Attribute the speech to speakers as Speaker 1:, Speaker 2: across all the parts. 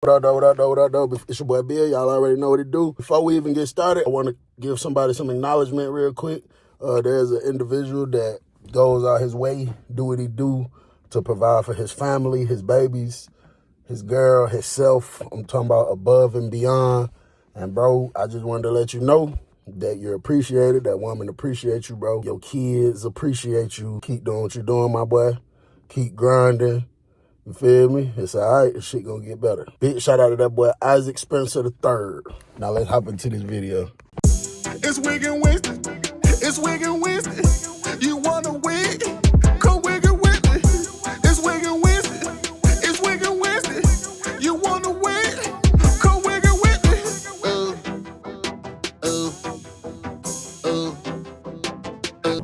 Speaker 1: What up? It's your boy Bill. Y'all already know what it do. Before we even get started, I want to give somebody some acknowledgement real quick. There's an individual that goes out his way, do what he do to provide for his family, his babies, his girl, himself. I'm talking about above and beyond. And bro, I just wanted to let you know that you're appreciated. That woman appreciates you, bro. Your kids appreciate you. Keep doing what you're doing, my boy. Keep grinding. You feel me? It's all right. This shit gonna get better. Big shout out to that boy Isaac Spencer III. Now let's hop into this video.
Speaker 2: It's Wiggin Wednesday. It's Wiggin Wednesday. You wanna wig? Come Wiggin Wednesday. It's Wiggin Wednesday. It's Wiggin Wednesday. You wanna wig? Come Wiggin Wednesday.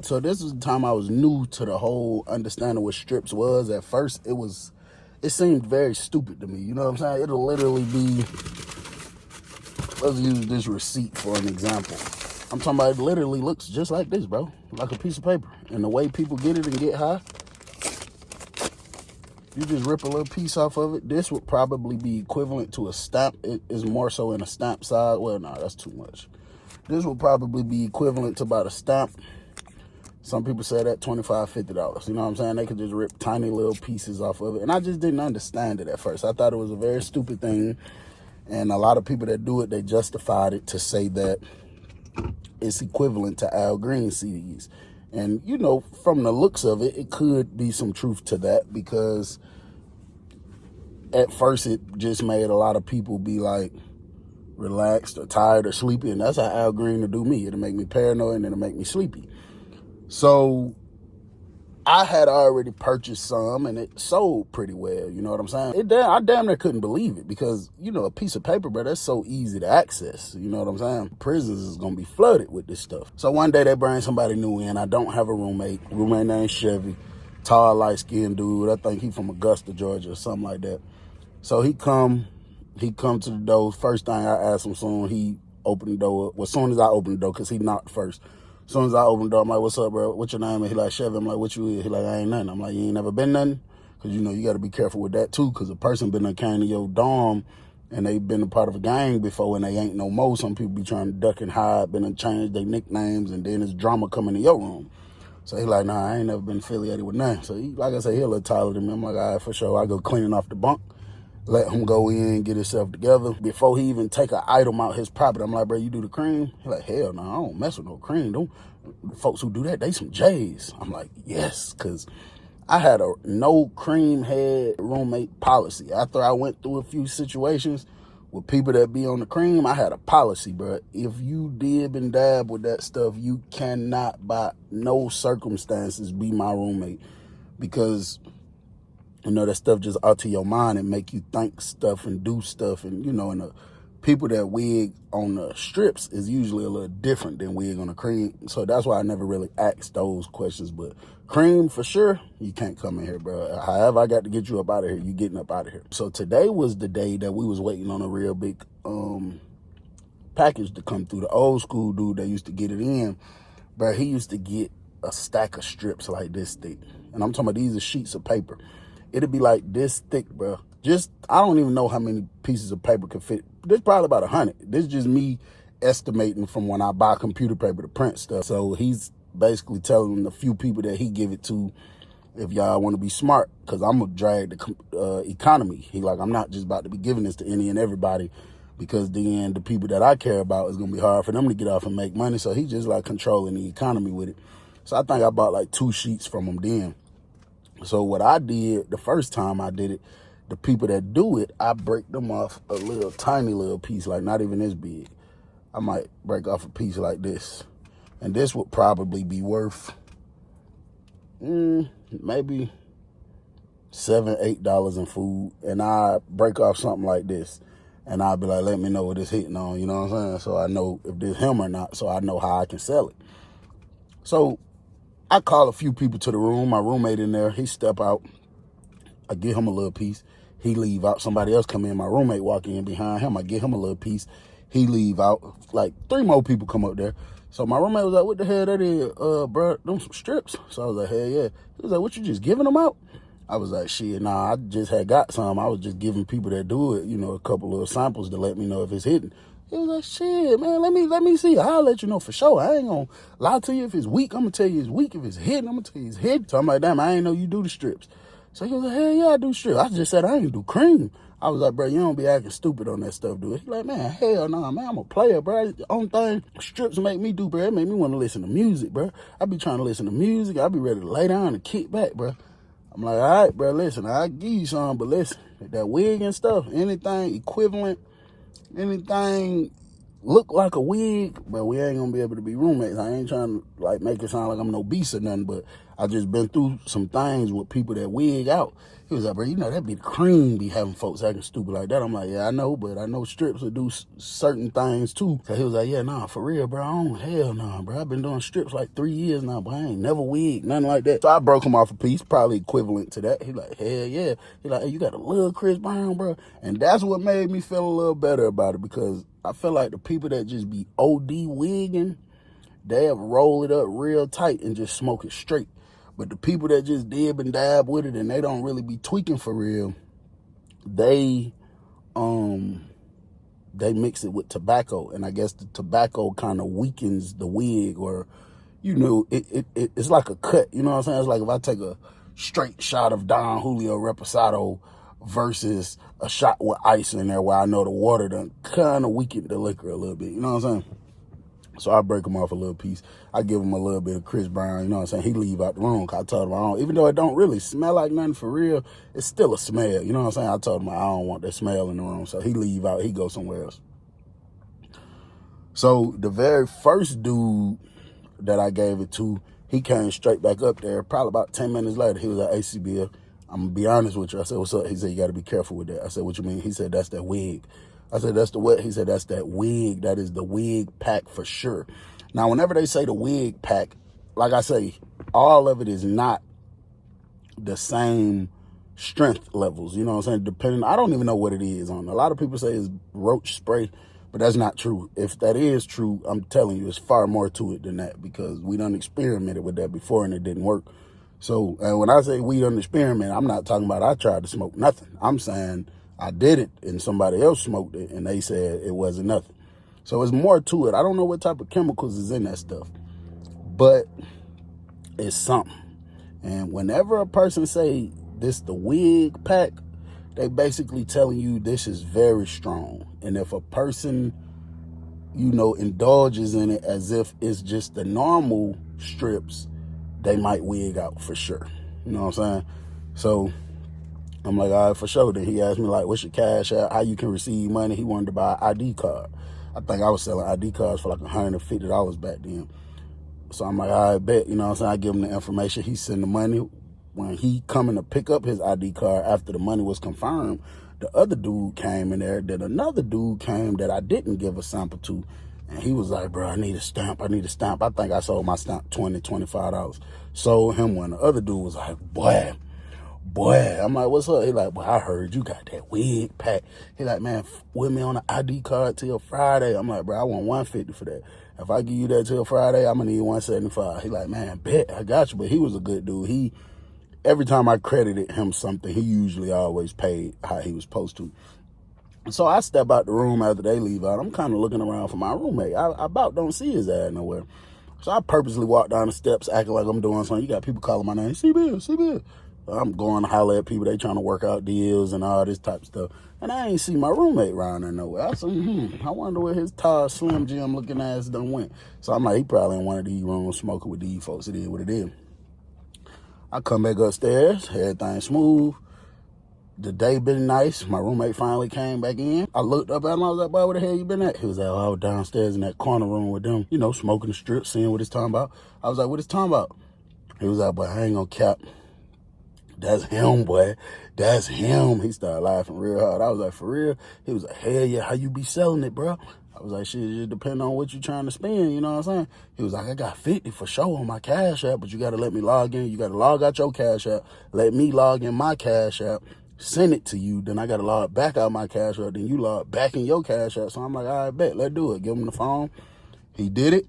Speaker 1: So this was the time I was new to the whole understanding what strips was. At first, it seemed very stupid to me. You know what I'm saying? It'll literally be, let's use this receipt for an example. I'm talking about it literally looks just like this, bro. Like a piece of paper. And the way people get it and get high, you just rip a little piece off of it. This would probably be equivalent to a stamp. It is more so in a stamp size. Well, no, that's too much. This would probably be equivalent to about a stamp. Some people say that $25, $50. You know what I'm saying? They could just rip tiny little pieces off of it. And I just didn't understand it at first. I thought it was a very stupid thing. And a lot of people that do it, they justified it to say that it's equivalent to Al Green CDs. And, you know, from the looks of it, it could be some truth to that, because at first it just made a lot of people be like relaxed or tired or sleepy. And that's how Al Green will do me. It'll make me paranoid and it'll make me sleepy. So I had already purchased some and it sold pretty well. You know what I'm saying? I damn near couldn't believe it, because, you know, a piece of paper, bro, that's so easy to access. You know what I'm saying? Prisons is going to be flooded with this stuff. So one day they bring somebody new in. I don't have a roommate. Roommate named Chevy. Tall, light-skinned dude. I think he from Augusta, Georgia or something like that. So he come to the door. First thing I asked him, soon he opened the door. Well, as soon as I opened the door, because he knocked first. As soon as I opened the door, I'm like, what's up, bro? What's your name? And he like, Chevy. I'm like, what you is? He like, I ain't nothing. I'm like, you ain't never been nothing? Because, you know, you got to be careful with that, too, because a person been came to your dorm and they been a part of a gang before and they ain't no more. Some people be trying to duck and hide, been and change their nicknames, and then it's drama coming to your room. So he like, nah, I ain't never been affiliated with nothing. So he, like I said, he a little taller than me. I'm like, all right, for sure. I go cleaning off the bunk, let him go in, get himself together. Before he even take an item out his property, I'm like, bro, you do the cream? He like, hell no, I don't mess with no cream. Don't. Folks who do that, they some J's. I'm like, yes, because I had a no cream head roommate policy. After I went through a few situations with people that be on the cream, I had a policy, bro. If you dib and dab with that stuff, you cannot by no circumstances be my roommate, because, you know, that stuff just alter your mind and make you think stuff and do stuff. And, you know, and the people that wig on the strips is usually a little different than wig on the cream. So that's why I never really asked those questions. But cream, for sure, you can't come in here, bro. However I got to get you up out of here, you getting up out of here. So today was the day that we was waiting on a real big package to come through. The old school dude that used to get it in, bro, he used to get a stack of strips like this thick. And I'm talking about, these are sheets of paper. It'd be like this thick, bro. I don't even know how many pieces of paper could fit. There's probably about 100. This is just me estimating from when I buy computer paper to print stuff. So he's basically telling the few people that he give it to, if y'all want to be smart, because I'm going to drag the economy. He like, I'm not just about to be giving this to any and everybody, because then the people that I care about, is going to be hard for them to get off and make money. So he just like controlling the economy with it. So I think I bought like 2 sheets from him then. So what I did the first time I did it, the people that do it, I break them off a little tiny little piece, like not even this big. I might break off a piece like this. And this would probably be worth maybe $7, $8 in food. And I break off something like this. And I'll be like, let me know what it's hitting on, you know what I'm saying? So I know if this him or not, so I know how I can sell it. So I call a few people to the room. My roommate in there, he step out. I give him a little piece. He leave out. Somebody else come in. My roommate walk in behind him. I give him a little piece. He leave out. Like 3 more people come up there. So my roommate was like, what the hell that is, bro? Them some strips. So I was like, hell yeah. He was like, what, you just giving them out? I was like, shit, nah, I just had got some. I was just giving people that do it, a couple of samples to let me know if it's hitting. He was like, shit, man, let me see. I'll let you know for sure. I ain't gonna lie to you if it's weak. I'm gonna tell you it's weak. If it's hitting, I'm gonna tell you it's hitting. So I'm like, damn, I ain't know you do the strips. So he was like, hell yeah, I do strips. I just said I ain't do cream. I was like, bro, you don't be acting stupid on that stuff, dude. He's like, man, hell no, man, I'm a player, bro. The only thing strips make me do, bro, it make me want to listen to music, bro. I be trying to listen to music. I be ready to lay down and kick back, bro. I'm like, all right, bro, listen, I'll give you some, but listen, that wig and stuff, anything equivalent, anything look like a wig, but we ain't gonna be able to be roommates. I ain't trying to like make it sound like I'm no beast or nothing, but I just been through some things with people that wig out. He was like, bro, that be the cream be having folks acting stupid like that. I'm like, yeah, I know, but I know strips will do certain things too. So he was like, yeah, nah, for real, bro, hell nah, bro. I've been doing strips like 3 years now, but I ain't never wigged, nothing like that. So I broke him off a piece, probably equivalent to that. He like, hell yeah. He like, hey, you got a little Chris Brown, bro. And that's what made me feel a little better about it, because I feel like the people that just be OD wigging, they'll roll it up real tight and just smoke it straight. But the people that just dib and dab with it and they don't really be tweaking for real, they mix it with tobacco. And I guess the tobacco kind of weakens the wig, or, it's like a cut. You know what I'm saying? It's like if I take a straight shot of Don Julio Reposado versus a shot with ice in there where I know the water done kind of weakened the liquor a little bit. You know what I'm saying? So I break him off a little piece. I give him a little bit of Chris Brown, you know what I'm saying? He leave out the room, cause I told him even though it don't really smell like nothing for real, it's still a smell, you know what I'm saying? I told him I don't want that smell in the room. So he leave out, he go somewhere else. So the very first dude that I gave it to, he came straight back up there. Probably about 10 minutes later, he was like, ACBL, I'm gonna be honest with you. I said, what's up? He said, you gotta be careful with that. I said, what you mean? He said, that's that wig. I said, that's the what? He said, that's that wig. That is the wig pack for sure. Now, whenever they say the wig pack, like I say, all of it is not the same strength levels. You know what I'm saying? Depending, I don't even know what it is on. A lot of people say it's roach spray, but that's not true. If that is true, I'm telling you, it's far more to it than that, because we done experimented with that before and it didn't work. So, and when I say we done experiment, I'm not talking about I tried to smoke nothing. I'm saying I did it and somebody else smoked it and they said it wasn't nothing. So it's more to it. I don't know what type of chemicals is in that stuff, but it's something. And whenever a person say this the wig pack, they basically telling you this is very strong. And if a person, indulges in it as if it's just the normal strips, they might wig out for sure. You know what I'm saying? So I'm like, all right, for sure. Then he asked me, like, what's your cash out? How you can receive money? He wanted to buy an ID card. I think I was selling ID cards for like $150 back then. So I'm like, all right, bet. You know what I'm saying? I give him the information. He send the money. When he coming to pick up his ID card after the money was confirmed, the other dude came in there. Then another dude came that I didn't give a sample to. And he was like, bro, I need a stamp. I think I sold my stamp $20, $25. Sold him one. The other dude was like, boy. I'm like, what's up? He like, boy, I heard you got that wig pack. He like, man, with me on the ID card till Friday. I'm like, bro, I want $150 for that. If I give you that till Friday, I'm going to need $175. He like, man, bet, I got you. But he was a good dude. Every time I credited him something, he usually always paid how he was supposed to. So I step out the room after they leave out. I'm kind of looking around for my roommate. I about don't see his ass nowhere. So I purposely walk down the steps acting like I'm doing something. You got people calling my name, C-Bill. I'm going to holler at people. They trying to work out deals and all this type of stuff. And I ain't see my roommate around there nowhere. I said, I wonder where his tall, Slim Jim looking ass done went. So I'm like, he probably in one of these rooms smoking with these folks. It is what it is. I come back upstairs, everything smooth. The day been nice. My roommate finally came back in. I looked up at him. I was like, boy, where the hell you been at? He was like, oh, I was downstairs in that corner room with them, smoking the strip, seeing what it's talking about. I was like, what it's talking about? He was like, boy, I ain't gonna cap. That's him, boy. That's him. He started laughing real hard. I was like, for real? He was like, hell yeah, how you be selling it, bro? I was like, shit, it just depends on what you trying to spend, you know what I'm saying? He was like, I got 50 for sure on my Cash App, but you got to let me log in. You got to log out your Cash App, let me log in my Cash App, send it to you, then I got to log back out my Cash App, then you log back in your Cash App. So I'm like, all right, bet, let's do it. Give him the phone. He did it.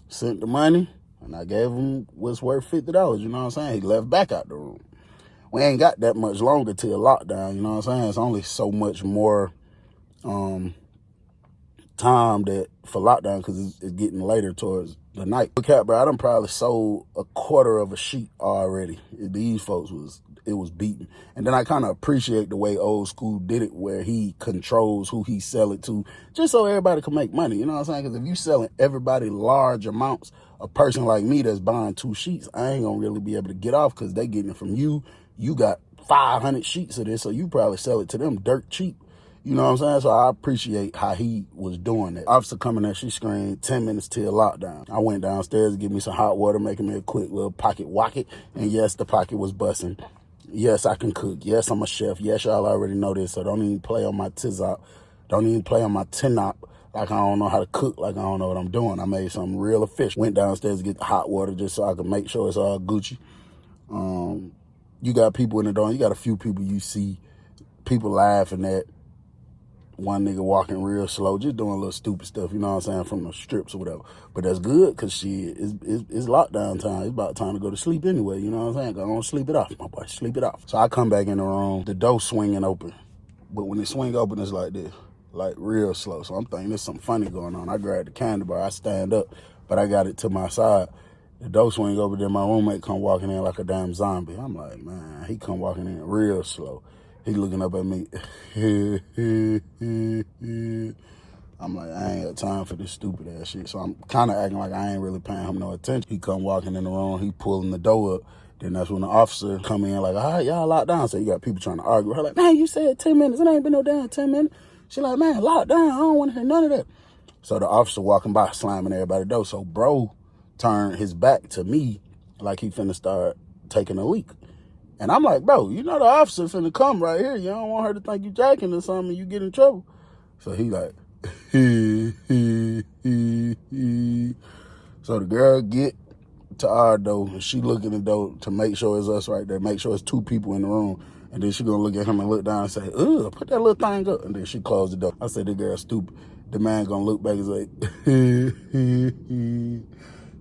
Speaker 1: Sent the money. And I gave him what's worth $50, you know what I'm saying? He left back out the room. We ain't got that much longer till lockdown, you know what I'm saying? It's only so much more time that for lockdown because it's getting later towards the night. Look at, bro, I done probably sold a quarter of a sheet already. These folks it was beaten. And then I kind of appreciate the way old school did it, where he controls who he sell it to, just so everybody can make money, you know what I'm saying? Because if you selling everybody large amounts, a person like me that's buying 2 sheets, I ain't gonna really be able to get off because they getting it from you. You got 500 sheets of this, so you probably sell it to them dirt cheap. You know what I'm saying? So I appreciate how he was doing it. Officer coming at, she screamed 10 minutes till lockdown. I went downstairs to get me some hot water, making me a quick little pocket wocket. And yes, the pocket was busting. Yes, I can cook. Yes, I'm a chef. Yes, y'all already know this. So don't even play on my tizop. Don't even play on my tinop like I don't know how to cook, like I don't know what I'm doing. I made something real efficient. Went downstairs to get the hot water just so I could make sure it's all Gucci. You got people in the door. You got a few people you see people laughing at. One nigga walking real slow, just doing a little stupid stuff, you know what I'm saying, from the strips or whatever. But that's good, because it's lockdown time. It's about time to go to sleep anyway, you know what I'm saying? Go on, sleep it off, my boy, sleep it off. So I come back in the room, the door swinging open. But when it swing open, it's like this, like real slow. So I'm thinking there's something funny going on. I grab the candy bar, I stand up, but I got it to my side. The door swing open, then my roommate come walking in like a damn zombie. I'm like, man, he come walking in real slow. He looking up at me. I'm like, I ain't got time for this stupid ass shit. So I'm kind of acting like I ain't really paying him no attention. He come walking in the room. He pulling the door up. Then that's when the officer come in like, all right, y'all locked down. So you got people trying to argue. Her like, man, you said 10 minutes. It ain't been no damn 10 minutes. She like, man, locked down. I don't want to hear none of that. So the officer walking by, slamming everybody's door. So bro turned his back to me like he finna start taking a leak. And I'm like, bro, you know the officer finna come right here. You don't want her to think you jacking or something and you get in trouble. So he like, So the girl get to our door and she look in the door to make sure it's us right there, make sure it's 2 people in the room. And then she gonna look at him and look down and say, ugh, put that little thing up. And then she closed the door. I said, the girl's stupid. The man gonna look back and say,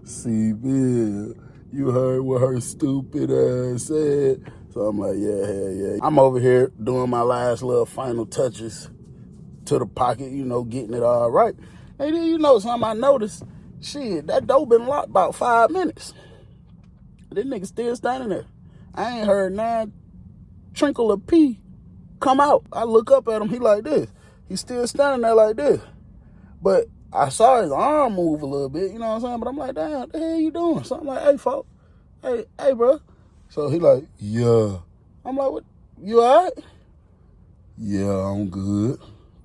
Speaker 1: see, Bill, you heard what her stupid ass said. So I'm like, yeah. I'm over here doing my last little final touches to the pocket, you know, getting it all right. And then, you know, something I noticed, shit, that door been locked about 5 minutes. This nigga still standing there. I ain't heard none trinkle of pee come out. I look up at him, he like this. He's still standing there like this. But I saw his arm move a little bit, you know what I'm saying? But I'm like, damn, what the hell you doing? So I'm like, hey, folk, hey, bro. So he like, yeah. I'm like, what, you all right? Yeah, I'm good.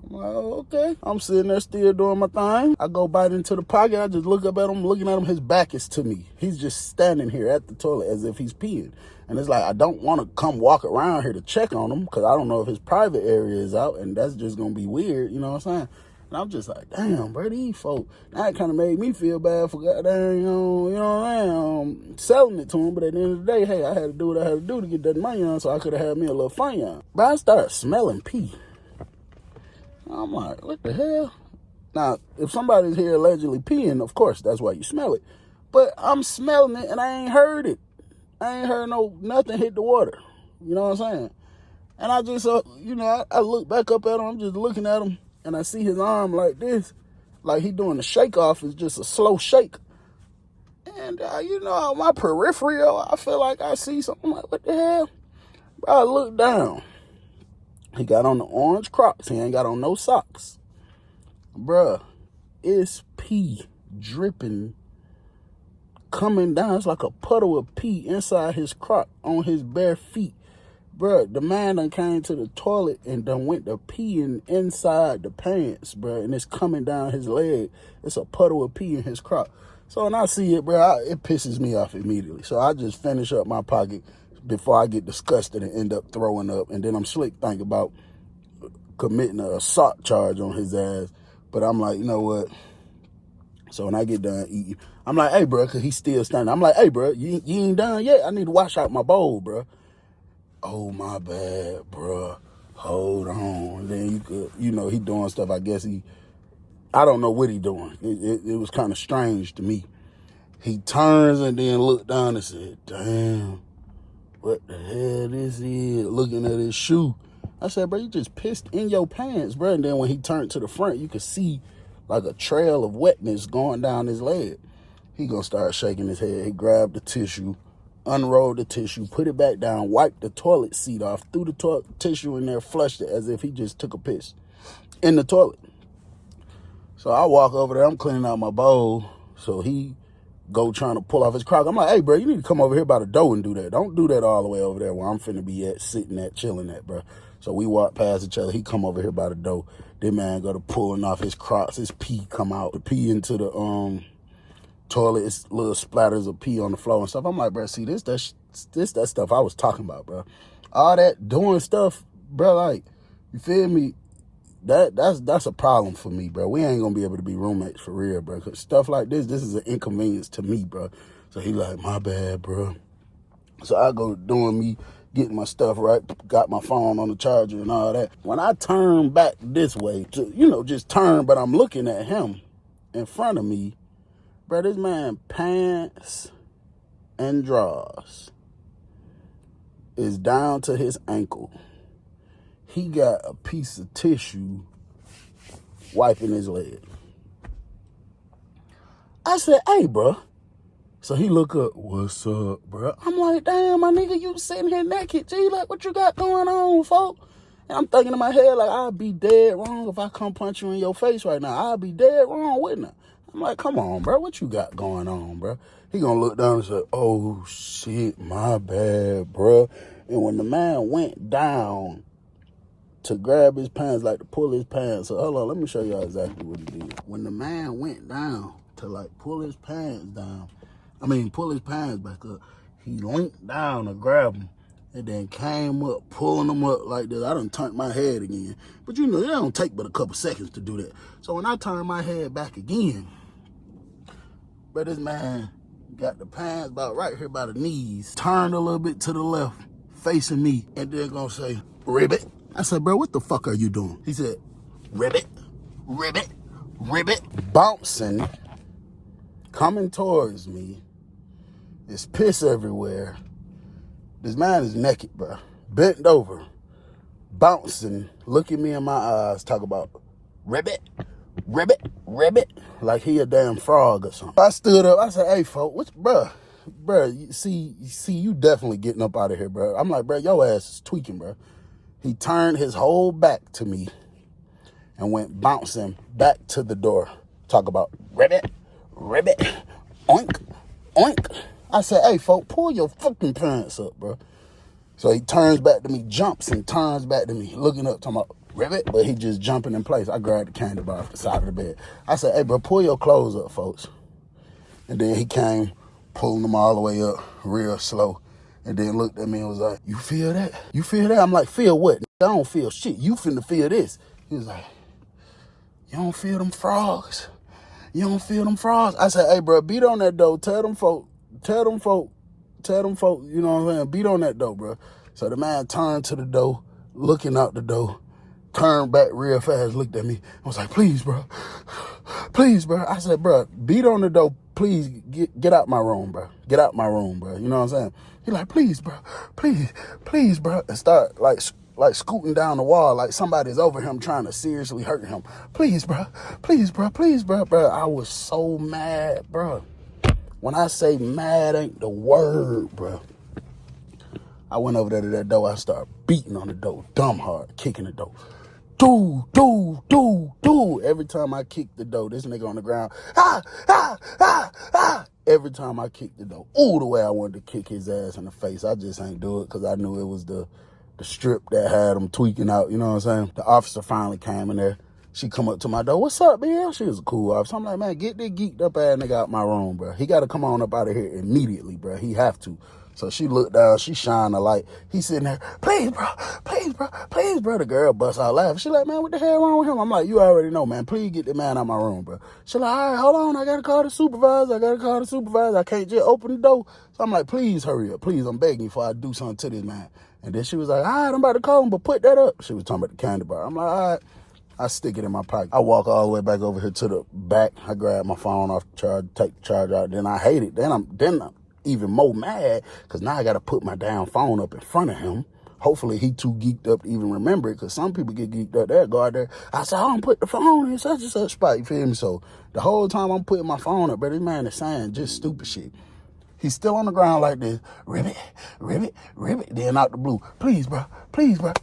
Speaker 1: I'm like, oh, okay. I'm sitting there still doing my thing. I go bite into the pocket. I just look up at him, looking at him. His back is to me. He's just standing here at the toilet as if he's peeing. And it's like, I don't want to come walk around here to check on him because I don't know if his private area is out, and that's just going to be weird, you know what I'm saying? And I'm just like, damn, bro, these folk. That kind of made me feel bad for goddamn, you know what I'm saying, selling it to him. But at the end of the day, hey, I had to do what I had to do to get that money on, so I could have had me a little fun on. But I started smelling pee. I'm like, what the hell? Now, if somebody's here allegedly peeing, of course, that's why you smell it. But I'm smelling it, and I ain't heard it. I ain't heard nothing hit the water. You know what I'm saying? And I just, you know, I look back up at him. I'm just looking at him, and I see his arm like this. Like he doing the shake off. It's just a slow shake. And, you know, my peripheral, I feel like I see something. I'm like, what the hell? Bro, I look down. He got on the orange Crocs. He ain't got on no socks. Bruh, it's pee dripping, coming down. It's like a puddle of pee inside his Croc on his bare feet. Bruh, the man done came to the toilet and done went to peeing inside the pants, bruh. And it's coming down his leg. It's a puddle of pee in his Croc. So when I see it, bruh, it pisses me off immediately. So I just finish up my pocket before I get disgusted and end up throwing up. And then I'm slick thinking about committing an assault charge on his ass. But I'm like, you know what? So when I get done eating, I'm like, hey, bro, because he's still standing. I'm like, hey, bro, you ain't done yet? I need to wash out my bowl, bro. Oh, my bad, bro. Hold on. And then you could, you know, he doing stuff. I guess I don't know what he doing. It was kind of strange to me. He turns and then looked down and said, damn, what the hell this is? Looking at his shoe. I said, bro, you just pissed in your pants, bro. And then when he turned to the front, you could see like a trail of wetness going down his leg. He gonna start shaking his head. He grabbed the tissue, unrolled the tissue, put it back down, wiped the toilet seat off, threw the tissue in there, flushed it as if he just took a piss in the toilet. So I walk over there, I'm cleaning out my bowl. So he go trying to pull off his crock. I'm like, hey, bro, you need to come over here by the door and do that. Don't do that all the way over there where I'm finna be at, sitting at, chilling at, bro. So we walk past each other. He come over here by the door. That man go to pulling off his crocs. His pee come out. The pee into the toilet. It's little splatters of pee on the floor and stuff. I'm like, bro, see, this that stuff I was talking about, bro. All that doing stuff, bro, like, you feel me? That's a problem for me, bro. We ain't gonna be able to be roommates for real, bro. Cause stuff like this is an inconvenience to me, bro. So he like, my bad, bro. So I go doing me, getting my stuff right, got my phone on the charger and all that. When I turn back this way, to, just turn, but I'm looking at him in front of me, bro, this man pants and drawers is down to his ankle. He got a piece of tissue wiping his leg. I said, hey, bro. So he look up, what's up, bro? I'm like, damn, my nigga, you sitting here naked, G. Like, what you got going on, folk? And I'm thinking in my head, like, I'd be dead wrong if I come punch you in your face right now. I'd be dead wrong, wouldn't I? I'm like, come on, bro. What you got going on, bro? He gonna look down and say, oh, shit, my bad, bro. And when the man went down to grab his pants, like to pull his pants. So hold on, let me show y'all exactly what he did. When the man went down to like pull his pants back up, he leaned down to grab him and then came up, pulling him up like this. I done turned my head again. But it don't take but a couple seconds to do that. So when I turned my head back again, but this man got the pants about right here by the knees, turned a little bit to the left, facing me, and then gonna say, ribbit. I said, bro, what the fuck are you doing? He said, ribbit, ribbit, ribbit. Bouncing, coming towards me. There's piss everywhere. This man is naked, bro. Bent over, bouncing, looking me in my eyes, talk about ribbit, ribbit, ribbit, like he a damn frog or something. I stood up, I said, hey, folks, bro, you see, you definitely getting up out of here, bro. I'm like, bro, your ass is tweaking, bro. He turned his whole back to me and went bouncing back to the door. Talk about ribbit, ribbit, oink, oink. I said, hey, folk, pull your fucking pants up, bro. So he turns back to me, jumps and turns back to me, looking up, talking about ribbit, but he just jumping in place. I grabbed the candy bar off the side of the bed. I said, hey, bro, pull your clothes up, folks. And then he came, pulling them all the way up real slow. And then looked at me and was like, you feel that? You feel that? I'm like, feel what? I don't feel shit. You finna feel this. He was like, you don't feel them frogs? You don't feel them frogs? I said, hey, bro, beat on that door. Tell them folk, you know what I'm saying? Beat on that door, bro. So the man turned to the door, looking out the door, turned back real fast, looked at me, and was like, please, bro. Please, bro. I said, bro, beat on the door. Please get out my room, bro. Get out my room, bro. You know what I'm saying? He like, please, bro. Please, bro. And start like scooting down the wall like somebody's over him trying to seriously hurt him. Please, bro. Please, bro. Please, bro. Bro, I was so mad, bro. When I say mad ain't the word, bro. I went over there to that door. I started beating on the door, dumb hard, kicking the door. Do. Every time I kick the door, this nigga on the ground, Every time I kick the door, the way I wanted to kick his ass in the face. I just ain't do it because I knew it was the strip that had him tweaking out, you know what I'm saying? The officer finally came in there. She come up to my door, what's up, man? She was a cool officer. I'm like, man, get this geeked up ass nigga out my room, bro. He got to come on up out of here immediately, bro. He have to. So she looked down, she shined a light. He sitting there, please, bro. The girl busts out laughing. She like, man, what the hell wrong with him? I'm like, you already know, man. Please get the man out my room, bro. She like, all right, hold on. I got to call the supervisor. I can't just open the door. So I'm like, please hurry up. Please, I'm begging you before I do something to this man. And then she was like, all right, I'm about to call him, but put that up. She was talking about the candy bar. I'm like, all right. I stick it in my pocket. I walk all the way back over here to the back. I grab my phone off the charge, take the charge out. Then I hate it. Then I'm even more mad because now I got to put my damn phone up in front of him. Hopefully he too geeked up to even remember it, because some people get geeked up. They'll go out there. I said, I don't put the phone in such and such spot. You feel me? So the whole time I'm putting my phone up, but this man is saying just stupid shit. He's still on the ground like this. Ribbit, ribbit, ribbit. Then out the blue. Please, bro. Please, bro.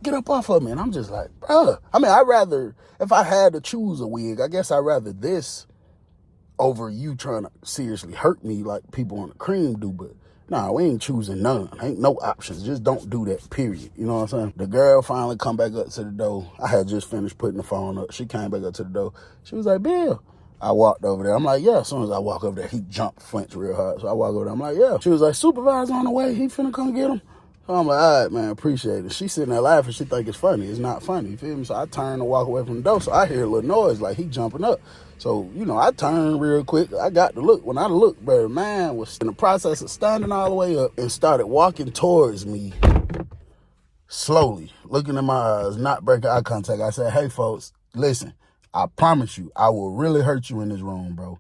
Speaker 1: Get up off of me. And I'm just like, bro. I mean, I'd rather, if I had to choose a wig, I guess I'd rather this over you trying to seriously hurt me like people on the cream do. But nah, we ain't choosing none. Ain't no options. Just don't do that, period. You know what I'm saying? The girl finally come back up to the door. I had just finished putting the phone up. She came back up to the door. She was like, Bill. I walked over there. I'm like, yeah. As soon as I walk over there, he jumped, flinched real hard. So I walk over there. I'm like, yeah. She was like, supervisor on the way. He finna come get him. So I'm like, all right, man, appreciate it. She sitting there laughing. She think it's funny. It's not funny. You feel me? So I turn to walk away from the door. So I hear a little noise like he jumping up. So, you know, I turned real quick. I got to look. When I looked, bro, the man was in the process of standing all the way up and started walking towards me slowly, looking in my eyes, not breaking eye contact. I said, hey, folks, listen. I promise you, I will really hurt you in this room, bro.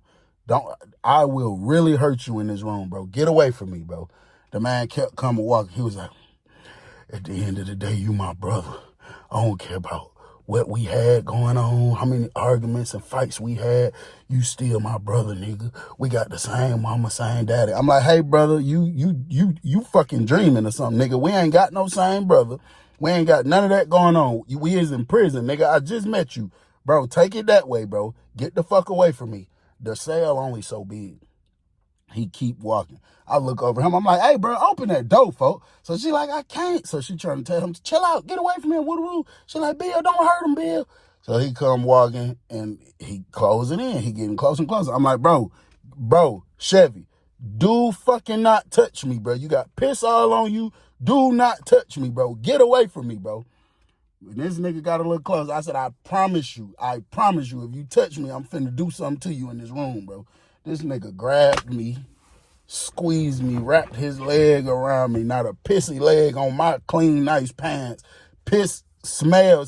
Speaker 1: I will really hurt you in this room, bro. Get away from me, bro. The man kept coming walking. He was like, at the end of the day, you my brother. I don't care about what we had going on, how many arguments and fights we had. You still my brother, nigga. We got the same mama, same daddy. I'm like, hey, brother, you fucking dreaming or something, nigga. We ain't got no same brother. We ain't got none of that going on. We is in prison, nigga. I just met you. Bro, take it that way, bro. Get the fuck away from me. The cell only so big. He keep walking. I look over him. I'm like, hey, bro, open that door, folks. So she like, I can't. So she trying to tell him, chill out. Get away from him. Woo-woo. She like, Bill, don't hurt him, Bill. So he come walking, and he closing in. He getting closer and closer. I'm like, bro, Chevy, do fucking not touch me, bro. You got piss all on you. Do not touch me, bro. Get away from me, bro. When this nigga got a little close, I said, I promise you, if you touch me, I'm finna do something to you in this room, bro. This nigga grabbed me, squeezed me, wrapped his leg around me, not a pissy leg on my clean, nice pants. Piss smell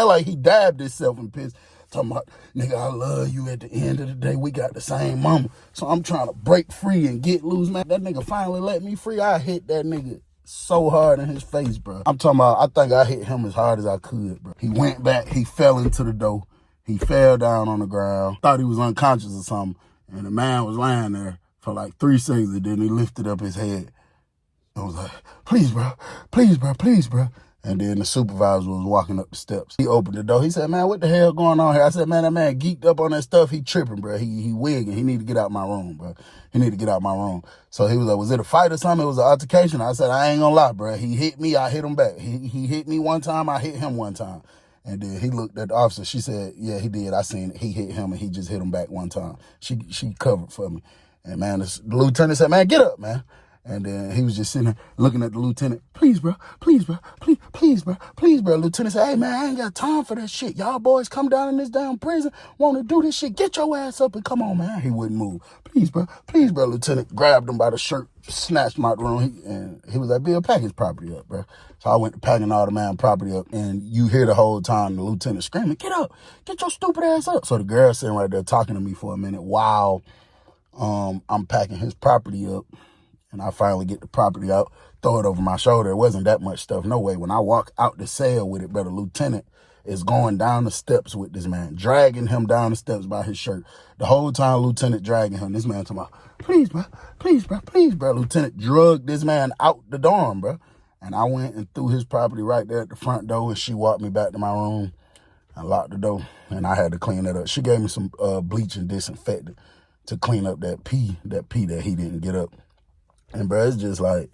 Speaker 1: like he dabbed himself in piss. Talking about, nigga, I love you. At the end of the day, we got the same mama. So I'm trying to break free and get loose, man. That nigga finally let me free. I hit that nigga so hard in his face, bro. I'm talking about, I think I hit him as hard as I could, bro. He went back, he fell into the door. He fell down on the ground. Thought he was unconscious or something. And the man was lying there for like 3 seconds, and then he lifted up his head. I was like, please, bro. Please, bro. Please, bro. And then the supervisor was walking up the steps. He opened the door. He said, man, what the hell going on here? I said, man, that man geeked up on that stuff. He tripping, bro. He wigging. He need to get out my room, bro. He need to get out my room. So he was like, was it a fight or something? It was an altercation. I said, I ain't gonna lie, bro. He hit me. I hit him back. He hit me one time. I hit him one time. And then he looked at the officer. She said, yeah, he did. I seen it. He hit him, and he just hit him back one time. She covered for me. And, man, the lieutenant said, man, get up, man. And then he was just sitting there looking at the lieutenant. Please, bro. Please, bro. Please, bro. Please, bro. Lieutenant said, hey, man, I ain't got time for that shit. Y'all boys come down in this damn prison, want to do this shit. Get your ass up and come on, man. He wouldn't move. Please, bro. Please, bro. Lieutenant grabbed him by the shirt, snatched him out the room. And he was like, Bill, pack his property up, bro. So I went to packing all the man property up. And you hear the whole time the lieutenant screaming, get up. Get your stupid ass up. So the girl sitting right there talking to me for a minute while I'm packing his property up. And I finally get the property out, throw it over my shoulder. It wasn't that much stuff, no way. When I walk out the cell with it, but the lieutenant is going down the steps with this man, dragging him down the steps by his shirt. The whole time, lieutenant dragging him. This man talking about, please, bro, please, bro, please, bro. Lieutenant drugged this man out the dorm, bro. And I went and threw his property right there at the front door, and she walked me back to my room and locked the door. And I had to clean it up. She gave me some bleach and disinfectant to clean up that pee that he didn't get up. And, bro, it's just like,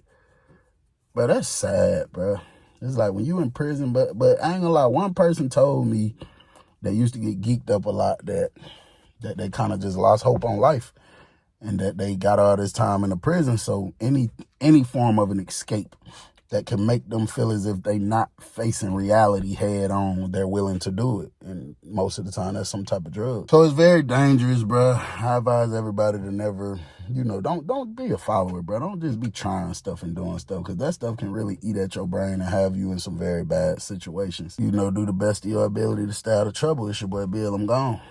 Speaker 1: bro, that's sad, bro. It's like when you in prison, but I ain't gonna lie, one person told me they used to get geeked up a lot that they kind of just lost hope on life and that they got all this time in the prison. So any form of an escape that can make them feel as if they not facing reality head on. They're willing to do it. And most of the time, that's some type of drug. So it's very dangerous, bro. I advise everybody to never, don't be a follower, bro. Don't just be trying stuff and doing stuff, because that stuff can really eat at your brain and have you in some very bad situations. Do the best of your ability to stay out of trouble. It's your boy Bill. I'm gone.